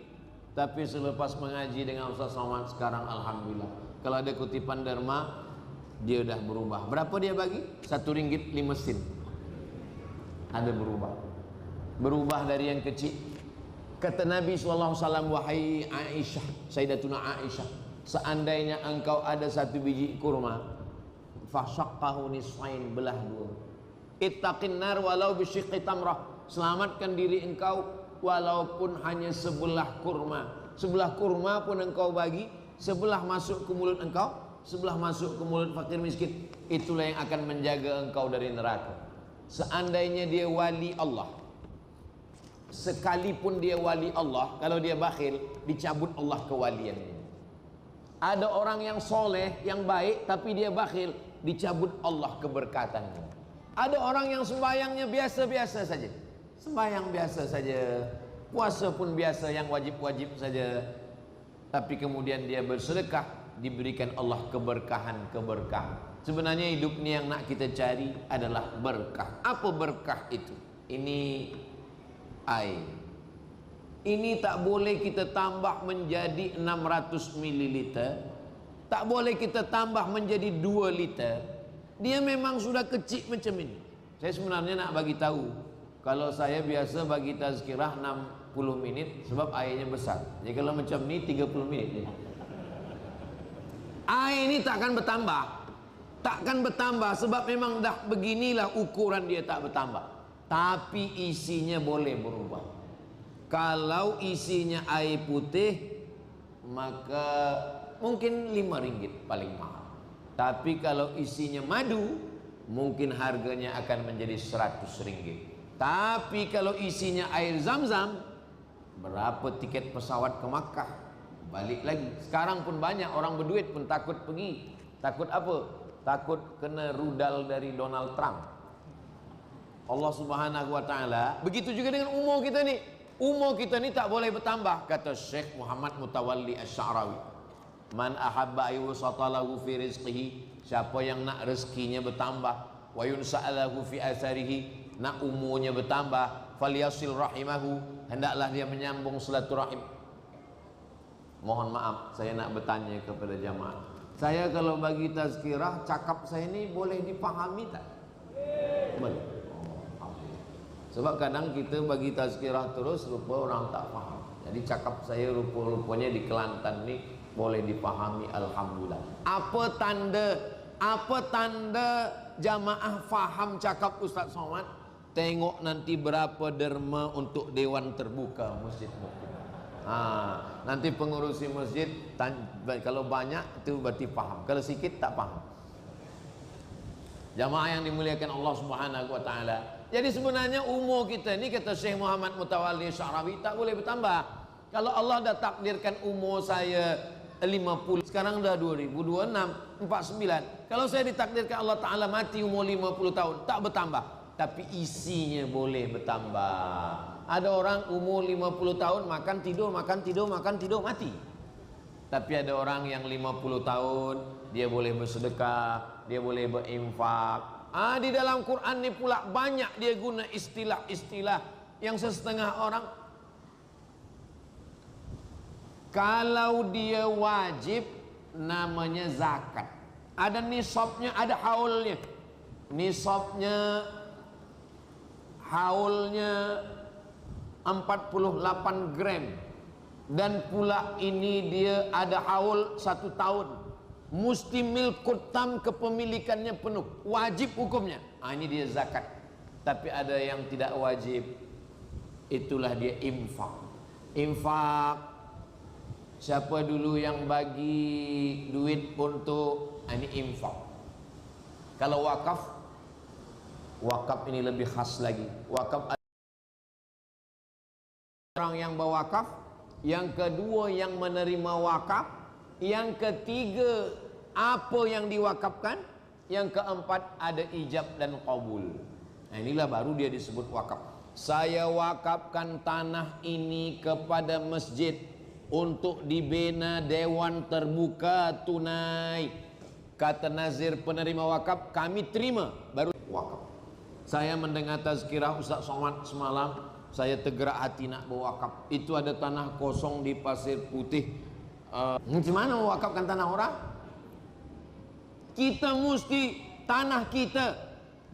Tapi selepas mengaji dengan Ustaz Somad sekarang alhamdulillah. Kalau ada kutipan derma, dia dah berubah. Berapa dia bagi? RM1 5 sen. Ada berubah. Berubah dari yang kecil. Kata Nabi SAW, wahai Aisyah, Sayyidatuna Aisyah, seandainya engkau ada 1 biji kurma, fashaqqahu nisfain, belah 2. Ittaqin nar walau bisyiqqi tamrah, selamatkan diri engkau walaupun hanya sebelah kurma. Sebelah kurma pun engkau bagi, sebelah masuk ke mulut engkau, sebelah masuk ke mulut fakir miskin. Itulah yang akan menjaga engkau dari neraka. Seandainya dia wali Allah, sekalipun dia wali Allah, kalau dia bakhil, dicabut Allah kewaliannya. Ada orang yang soleh, yang baik, tapi dia bakhil, dicabut Allah keberkatannya. Ada orang yang sembahyangnya biasa-biasa saja, Sembahyang biasa saja, puasa pun biasa yang wajib-wajib saja. Tapi kemudian dia bersedekah, diberikan Allah keberkahan. Sebenarnya hidup ini yang nak kita cari adalah berkah. Apa berkah itu? Ini air. Ini tak boleh kita tambah menjadi 600 ml. Tak boleh kita tambah menjadi 2 liter. Dia memang sudah kecil macam ini. Saya sebenarnya nak bagi tahu, kalau saya biasa bagi tazkirah 60 minit sebab airnya besar. Jadi kalau macam ni 30 minit. Air ini takkan bertambah. Takkan bertambah sebab memang dah beginilah ukuran dia, tak bertambah. Tapi isinya boleh berubah. Kalau isinya air putih, maka mungkin RM5 paling mahal. Tapi kalau isinya madu, mungkin harganya akan menjadi RM100. Tapi kalau isinya air zam-zam, berapa tiket pesawat ke Makkah? Balik lagi. Sekarang pun banyak orang berduit pun takut pergi. Takut apa? Takut kena rudal dari Donald Trump. Allah Subhanahu wa taala. Begitu juga dengan umur kita ni. Umur kita ni tak boleh bertambah, kata Syekh Muhammad Mutawalli Asy-Sya'rawi. Man ahabba ayyusatalahu fi rizqihi, siapa yang nak rezekinya bertambah, wa yunsa'alahu fi atharihi, nak umurnya bertambah, falyasil rahimahu, hendaklah dia menyambung silaturahim. Mohon maaf, saya nak bertanya kepada jamaah. Saya kalau bagi tazkirah, cakap saya ini boleh dipahami tak? Boleh. Sebab kadang kita bagi tazkirah terus, rupa orang tak faham. Jadi cakap saya rupa-rupanya di Kelantan ni boleh dipahami, alhamdulillah. Apa tanda jamaah faham cakap Ustaz Somad? Tengok nanti berapa derma untuk dewan terbuka masjid Muqim. Nanti pengurusi masjid kalau banyak itu berarti faham, kalau sikit tak faham. Jamaah yang dimuliakan Allah Subhanahu wa taala. Jadi sebenarnya umur kita ni, kata Syekh Muhammad Mutawalli Sya'rawi, tak boleh bertambah. Kalau Allah dah takdirkan umur saya 50, sekarang dah 2026, 49. Kalau saya ditakdirkan Allah Ta'ala mati umur 50 tahun, tak bertambah. Tapi isinya boleh bertambah. Ada orang umur 50 tahun makan tidur, mati. Tapi ada orang yang 50 tahun, dia boleh bersedekah, dia boleh berinfak. Di dalam Quran ni pula banyak dia guna istilah-istilah yang setengah orang, kalau dia wajib namanya zakat. Ada nisabnya, ada haulnya. Nisabnya, haulnya 48 gram. Dan pula ini dia ada haul 1 tahun. Mesti milkut tam, kepemilikannya penuh. Wajib hukumnya. Ini dia zakat. Tapi ada yang tidak wajib. Itulah dia infak. Infak. Siapa dulu yang bagi duit untuk ini infak. Kalau wakaf, wakaf ini lebih khas lagi. Wakaf orang yang berwakaf, yang kedua yang menerima wakaf, yang ketiga apa yang diwakafkan, yang keempat ada ijab dan qabul. Inilah baru dia disebut wakaf. Saya wakafkan tanah ini kepada masjid untuk dibina dewan terbuka tunai. Kata nazir penerima wakaf, kami terima, baru wakaf. Saya mendengar tazkirah Ustaz Somad semalam, saya tergerak hati nak berwakaf. Itu ada tanah kosong di Pasir Putih. Macam mana mewakafkan tanah orang? Kita mesti tanah kita.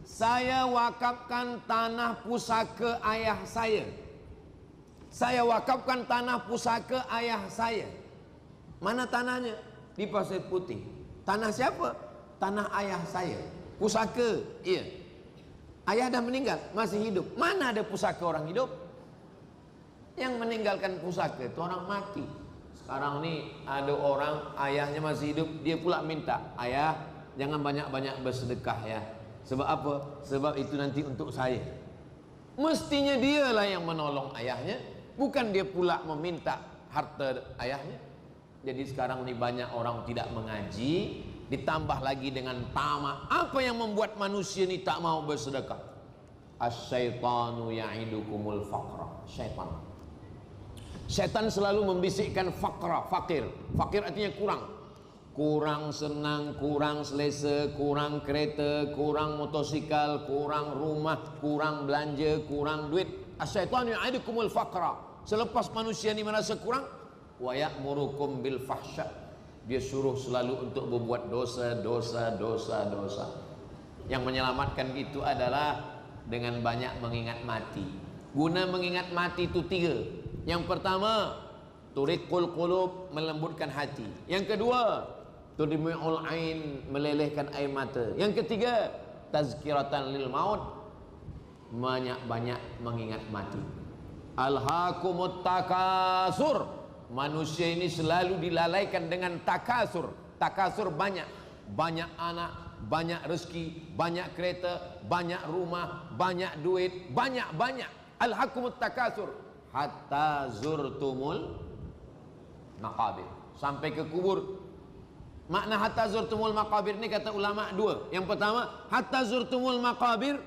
Saya wakafkan tanah pusaka ayah saya. Saya wakafkan tanah pusaka ayah saya. Mana tanahnya? Di Pasir Putih. Tanah siapa? Tanah ayah saya. Pusaka, iya. Ayah dah meninggal, masih hidup. Mana ada pusaka orang hidup? Yang meninggalkan pusaka itu orang mati. Sekarang ni ada orang ayahnya masih hidup, dia pula minta, ayah jangan banyak-banyak bersedekah ya. Sebab apa? Sebab itu nanti untuk saya. Mestinya dialah yang menolong ayahnya, bukan dia pula meminta harta ayahnya. Jadi sekarang ni banyak orang tidak mengaji, ditambah lagi dengan tamak. Apa yang membuat manusia ni tak mau bersedekah? Asyaitanu ya'idukumul faqra. Syaitan selalu membisikkan faqra, fakir. Fakir artinya kurang. Kurang senang, kurang selesa, kurang kereta, kurang motosikal, kurang rumah, kurang belanja, kurang duit. Asyaitanu ya'idukumul faqra. Selepas manusia ini merasa kurang, wa ya'murukum bil fahsya. Dia suruh selalu untuk berbuat dosa. Yang menyelamatkan itu adalah dengan banyak mengingat mati. Guna mengingat mati itu 3. Yang pertama, turiqul qulub, melembutkan hati. Yang kedua, tudmi'ul ain, melelehkan air mata. Yang ketiga, tazkiratan lil maut, banyak-banyak mengingat mati. Alhaakumut takasur. Manusia ini selalu dilalaikan dengan takasur. Takasur banyak anak, banyak rezeki, banyak kereta, banyak rumah, banyak duit, banyak. Alhaakumut takasur hatta zurtumul maqabir, sampai ke kubur. Makna hatta zurtumul maqabir ini kata ulama 2. Yang pertama, hatta zurtumul maqabir,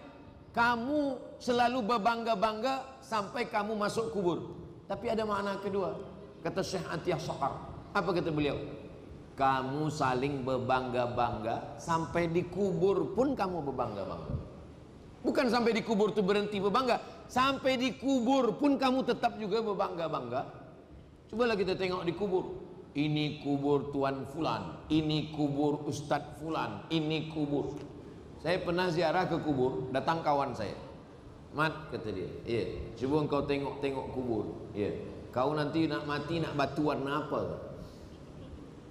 kamu selalu berbangga-bangga sampai kamu masuk kubur. Tapi ada makna kedua, kata Syekh Atiyah Saqar. Apa kata beliau? Kamu saling berbangga-bangga sampai di kubur pun kamu berbangga-bangga. Bukan sampai di kubur itu berhenti berbangga, sampai di kubur pun kamu tetap juga berbangga-bangga. Cobalah kita tengok di kubur. Ini kubur Tuan Fulan, ini kubur Ustadz Fulan, ini kubur. Saya pernah ziarah ke kubur, datang kawan saya. Mat, kata dia, iya, coba engkau tengok-tengok kubur. Iya, kau nanti nak mati nak batu warna apa?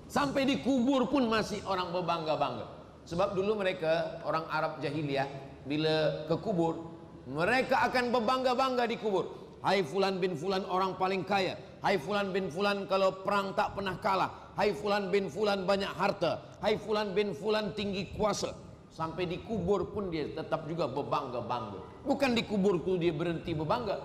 Sampai di kubur pun masih orang berbangga-bangga. Sebab dulu mereka, orang Arab jahiliyah, bila ke kubur, mereka akan berbangga-bangga di kubur. Hai Fulan bin Fulan orang paling kaya. Hai Fulan bin Fulan kalau perang tak pernah kalah. Hai Fulan bin Fulan banyak harta. Hai Fulan bin Fulan tinggi kuasa. Sampai di kubur pun dia tetap juga berbangga-bangga. Bukan di kubur itu dia berhenti berbangga.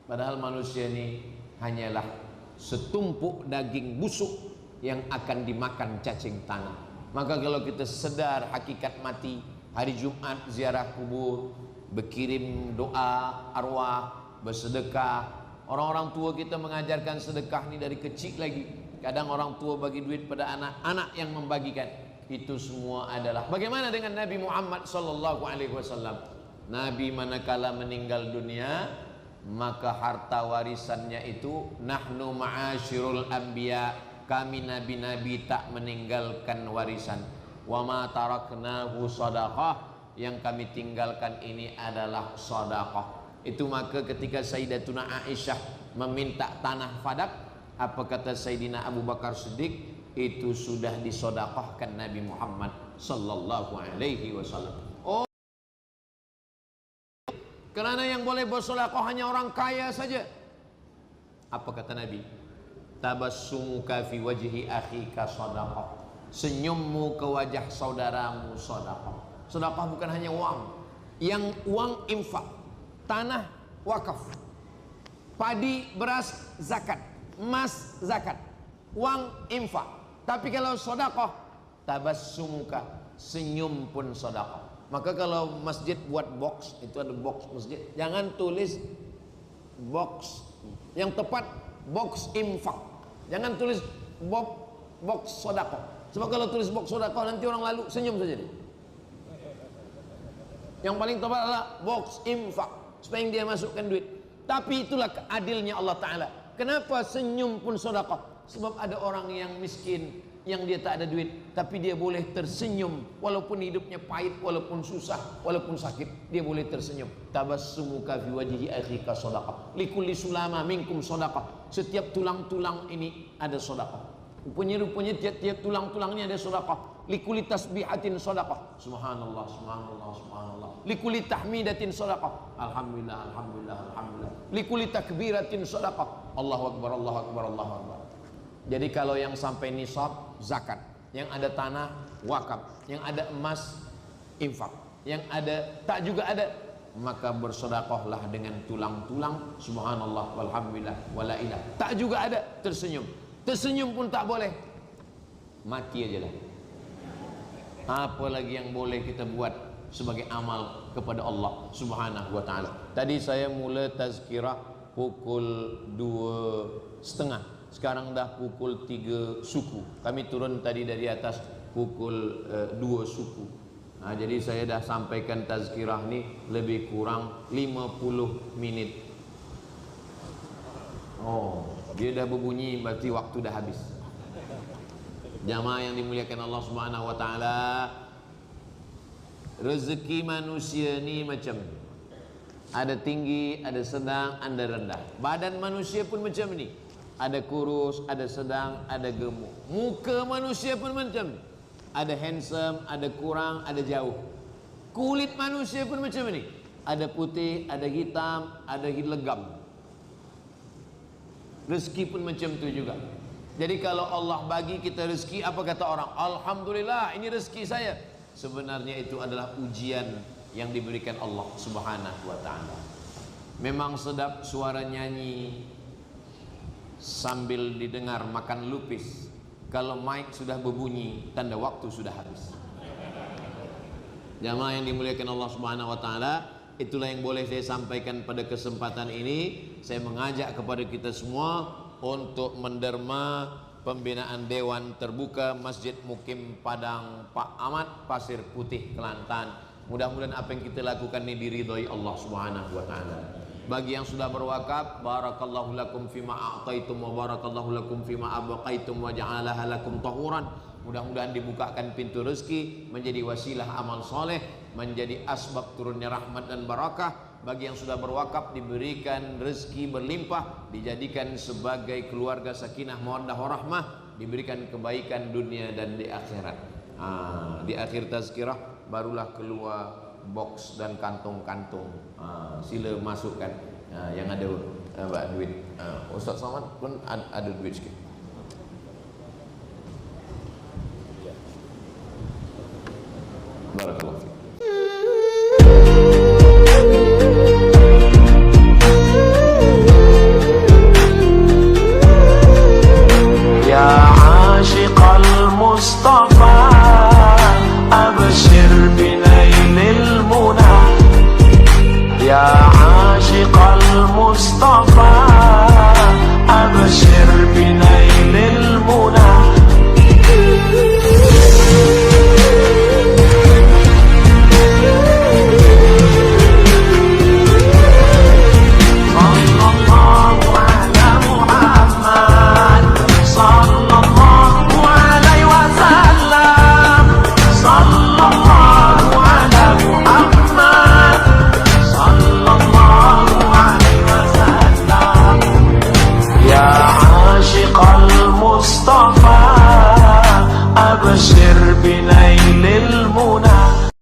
Padahal manusia ini hanyalah setumpuk daging busuk yang akan dimakan cacing tanah. Maka kalau kita sedar hakikat mati, hari Jumat ziarah kubur, berkirim doa arwah, bersedekah. Orang-orang tua kita mengajarkan sedekah ini dari kecil lagi. Kadang orang tua bagi duit pada anak-anak yang membagikan. Itu semua adalah bagaimana dengan Nabi Muhammad sallallahu alaihi wasallam. Nabi manakala meninggal dunia, maka harta warisannya itu nahnu ma'asyirul anbiya, kami nabi-nabi tak meninggalkan warisan. Wa ma taraknahu shadaqah, yang kami tinggalkan ini adalah sedekah. Itu maka ketika Sayyidatuna Aisyah meminta tanah Fadak, apa kata Sayyidina Abu Bakar Siddiq? Itu sudah disedekahkan Nabi Muhammad sallallahu alaihi wasallam. Oh, kerana yang boleh bersedekah hanya orang kaya saja. Apa kata Nabi? Tabassumuka fi wajhi akhika sedekah. Senyummu ke wajah saudaramu sedekah. Sedekah bukan hanya uang. Yang uang infak, tanah wakaf, padi beras zakat, emas zakat, uang infak. Tapi kalau sedekah, tabassumuka, senyum pun sedekah. Maka kalau masjid buat box, itu ada box masjid, jangan tulis box, yang tepat box infak. Jangan tulis box sedekah. Sebab kalau tulis box sedekah nanti orang lalu senyum saja dia. Yang paling tepat adalah box infak, supaya dia masukkan duit. Tapi itulah adilnya Allah Ta'ala. Kenapa senyum pun sedekah? Sebab ada orang yang miskin, yang dia tak ada duit, tapi dia boleh tersenyum walaupun hidupnya pahit, walaupun susah, walaupun sakit, dia boleh tersenyum. Tabassumuka fi wajhi akhika sedekah. Likulli sulama minkum sedekah. Setiap tulang-tulang ini ada sedekah. Rupanya tiap-tiap tulang-tulang ini ada sedekah. Likulli tasbihatin sedekah. Subhanallah, subhanallah, subhanallah. Likulli tahmidatin sedekah. Alhamdulillah, alhamdulillah, alhamdulillah. Likulli takbiratin sedekah. Allahu akbar, Allahu akbar, Allahu akbar. Jadi kalau yang sampai nisab zakat, yang ada tanah wakaf, yang ada emas infak, yang ada tak juga ada, maka bersedekahlah dengan tulang-tulang. Subhanallah walhamdulillah wala ilah. Tak juga ada, tersenyum. Tersenyum pun tak boleh, mati aja lah. Apa lagi yang boleh kita buat sebagai amal kepada Allah Subhanahu wa taala. Tadi saya mula tazkirah pukul 2.30. Sekarang dah pukul 3 suku. Kami turun tadi dari atas pukul 2 suku. Jadi saya dah sampaikan tazkirah ni lebih kurang 50 menit. Dia dah berbunyi, berarti waktu dah habis. Jamaah yang dimuliakan Allah Subhanahu wa taala, rezeki manusia ni macam ni. Ada tinggi, ada sedang, ada rendah. Badan manusia pun macam ni. Ada kurus, ada sedang, ada gemuk. Muka manusia pun macam ni. Ada handsome, ada kurang, ada jauh. Kulit manusia pun macam ni. Ada putih, ada hitam, ada legam. Rezeki pun macam tu juga. Jadi kalau Allah bagi kita rezeki, apa kata orang? Alhamdulillah, ini rezeki saya. Sebenarnya itu adalah ujian yang diberikan Allah Subhanahu wa taala. Memang sedap suara nyanyi sambil didengar makan lupis. Kalau mic sudah berbunyi, tanda waktu sudah habis. Jamaah yang dimuliakan Allah Subhanahu wa taala, itulah yang boleh saya sampaikan pada kesempatan ini. Saya mengajak kepada kita semua untuk menderma pembinaan Dewan Terbuka Masjid Mukim Padang Pak Ahmad, Pasir Putih, Kelantan. Mudah-mudahan apa yang kita lakukan ini diridhai Allah Subhanahu wa taala. Bagi yang sudah berwakaf, barakallahu lakum fima a'taitum wa barakallahu lakum fima abqaitum wa ja'alaha lakum tahuran. Mudah-mudahan dibukakan pintu rezeki, menjadi wasilah amal soleh, menjadi asbab turunnya rahmat dan barakah. Bagi yang sudah berwakaf, diberikan rezeki berlimpah, dijadikan sebagai keluarga sakinah mawaddah warahmah, diberikan kebaikan dunia dan di akhirat. Di akhir tazkirah barulah keluar box dan kantung-kantung. Sila masukkan yang ada duit. Ustaz Somad pun ada duit sikit. Barakallahu.